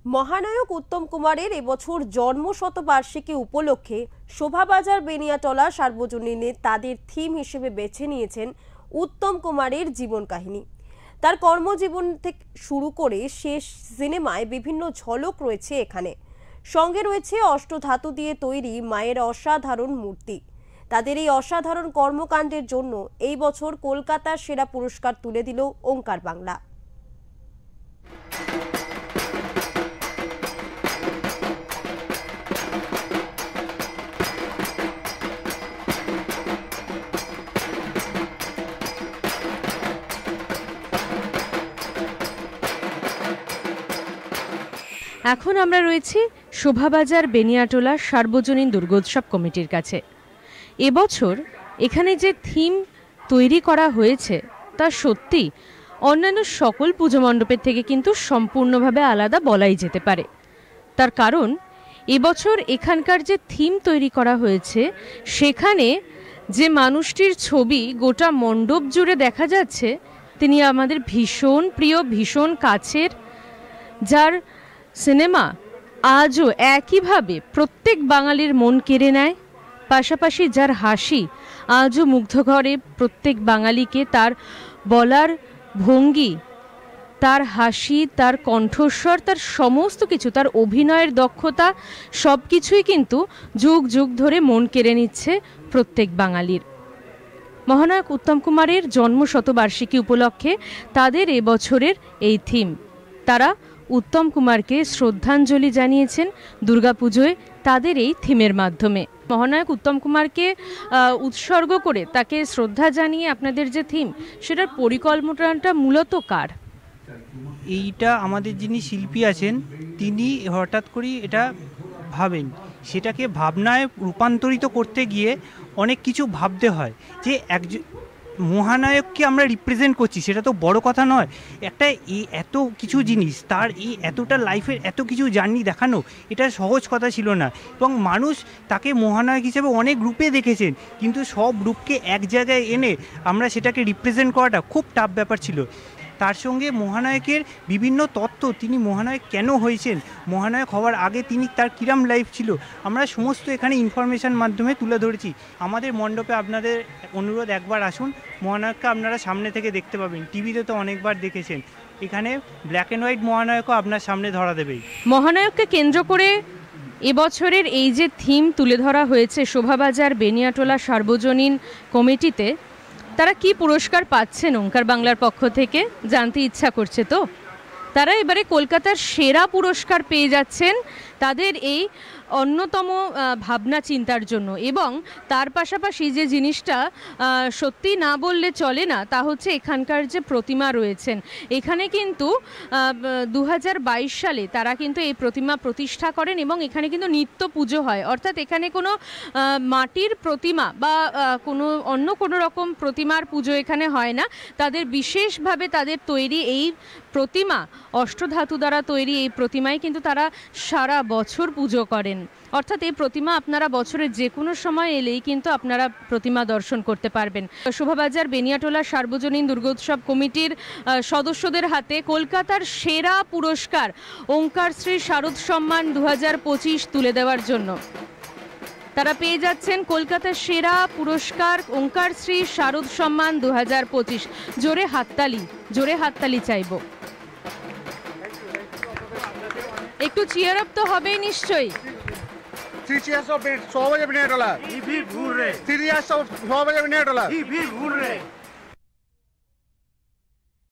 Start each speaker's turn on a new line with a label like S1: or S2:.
S1: মহানায়ক উত্তম কুমারের এবছর জন্মশতবার্ষিকী উপলক্ষে শোভাবাজার বেনিয়াটলা সার্বজনীনে তাদের থিম হিসেবে বেছে নিয়েছেন উত্তম কুমারের জীবন কাহিনী। তার কর্মজীবন থেকে শুরু করে শেষ সিনেমায় বিভিন্ন ঝলক রয়েছে এখানে। সঙ্গে রয়েছে অষ্টধাতু দিয়ে তৈরি মায়ের অসাধারণ মূর্তি। তাদের এই অসাধারণ কর্মকাণ্ডের জন্য এই বছর কলকাতার সেরা পুরস্কার তুলে দিল ওঙ্কার বাংলা।
S2: এখন আমরা রয়েছি শোভাবাজার বেনিয়াটলা সার্বজনীন দুর্গোৎসব কমিটির কাছে। এবছর এখানে যে থিম তৈরি করা হয়েছে তা সত্যি অন্যান্য সকল পুজো মণ্ডপের থেকে কিন্তু সম্পূর্ণভাবে আলাদা বলাই যেতে পারে। তার কারণ এবছর এখানকার যে থিম তৈরি করা হয়েছে সেখানে যে মানুষটির ছবি গোটা মণ্ডপ জুড়ে দেখা যাচ্ছে তিনি আমাদের ভীষণ প্রিয়, ভীষণ কাছের, যার সিনেমা আজও একইভাবে প্রত্যেক বাঙালির মন কেড়ে নেয়। পাশাপাশি যার হাসি আজও মুগ্ধ করে প্রত্যেক বাঙালিকে, তার বলার ভঙ্গি, তার হাসি, তার কণ্ঠস্বর, তার সমস্ত কিছু, তার অভিনয়ের দক্ষতা সব কিছুই কিন্তু যুগ যুগ ধরে মন কেড়ে নিচ্ছে প্রত্যেক বাঙালির। মহানায়ক উত্তম কুমারের জন্মশতবার্ষিকী উপলক্ষে তাদের এবছরের এই থিম। তারা উত্তম কুমারকে শ্রদ্ধাঞ্জলি জানিয়েছেন দুর্গাপুজোয় তাদের এই থিমের মাধ্যমে। মহানায়ক উত্তম কুমারকে উৎসর্গ করে তাকে শ্রদ্ধা জানিয়ে আপনাদের যে থিম, সেটার পরিকল্পনাটা মূলত কার?
S3: এইটা আমাদের যিনি শিল্পী আছেন তিনি হঠাৎ করেই এটা ভাবেন, সেটাকে ভাবনায় রূপান্তরিত করতে গিয়ে অনেক কিছু ভাবতে হয়। যে একজন মহানায়ককে আমরা রিপ্রেজেন্ট করছি সেটা তো বড় কথা নয়, একটা এত কিছু জিনিস, তার এতটা লাইফের এত কিছু জার্নি দেখানো এটা সহজ কথা ছিল না। এবং মানুষ তাকে মহানায়ক হিসেবে অনেক রূপে দেখেছেন, কিন্তু সব রূপকে এক জায়গায় এনে আমরা সেটাকে রিপ্রেজেন্ট করাটা খুব টাফ ব্যাপার ছিল। তার সঙ্গে মহানায়কের বিভিন্ন তত্ত্ব, তিনি মহানায়ক কেন হয়েছেন, মহানায়ক হওয়ার আগে তিনি তার কিরম লাইফ ছিল, আমরা সমস্ত এখানে ইনফরমেশন মাধ্যমে তুলে ধরেছি। আমাদের মণ্ডপে আপনাদের অনুরোধ, একবার আসুন, মহানায়ককে আপনারা সামনে থেকে দেখতে পাবেন। টিভিতে তো অনেকবার দেখেছেন, এখানে ব্ল্যাক অ্যান্ড হোয়াইট মহানায়কও আপনার সামনে ধরা দেবে।
S2: মহানায়ককে কেন্দ্র করে এবছরের এই যে থিম তুলে ধরা হয়েছে শোভাবাজার বেনিয়াটলা সার্বজনীন কমিটিতে, তারা কি পুরস্কার পাচ্ছেন ওঙ্কার বাংলার পক্ষ থেকে জানতে ইচ্ছা করছে তো? তারা এবারে কলকাতার সেরা পুরস্কার পেয়ে যাচ্ছেন তাদের এই অন্যতম ভাবনা চিন্তার জন্য। এবং তার পাশাপাশি যে জিনিসটা সত্যি না বললে চলে না, তা হচ্ছে এখানকার যে প্রতিমা রয়েছেন। এখানে কিন্তু 2022 সালে তারা কিন্তু এই প্রতিমা প্রতিষ্ঠা করেন এবং এখানে কিন্তু নিত্য পুজো হয়। অর্থাৎ এখানে কোনো মাটির প্রতিমা বা অন্য কোনো রকম প্রতিমার পুজো এখানে হয় না। তাদের বিশেষভাবে তাদের তৈরি এই প্রতিমা, অষ্টধাতু দ্বারা তৈরি এই প্রতিমায় কিন্তু তারা সারা বছর পুজো করেন। অর্থাৎ এই প্রতিমা আপনারা বছরের যে কোনো সময় এলেই কিন্তু আপনারা প্রতিমা দর্শন করতে পারবেন। শোভাবাজার বেনিয়াটলা সার্বজনীন দুর্গোৎসব কমিটির সদস্যদের হাতে কলকাতার সেরা পুরস্কার ওঙ্কার শ্রী শারদ সম্মান 2025 তুলে দেওয়ার জন্য তারা পেয়ে যাচ্ছেন কলকাতার সেরা পুরস্কার ওঙ্কার শ্রী শারদ সম্মান 2025। জোরে হাততালি চাইব। একটু চিয়ার আপ তো হবেই নিশ্চয়ই।
S4: শোভাবাজার বেনিয়াটলা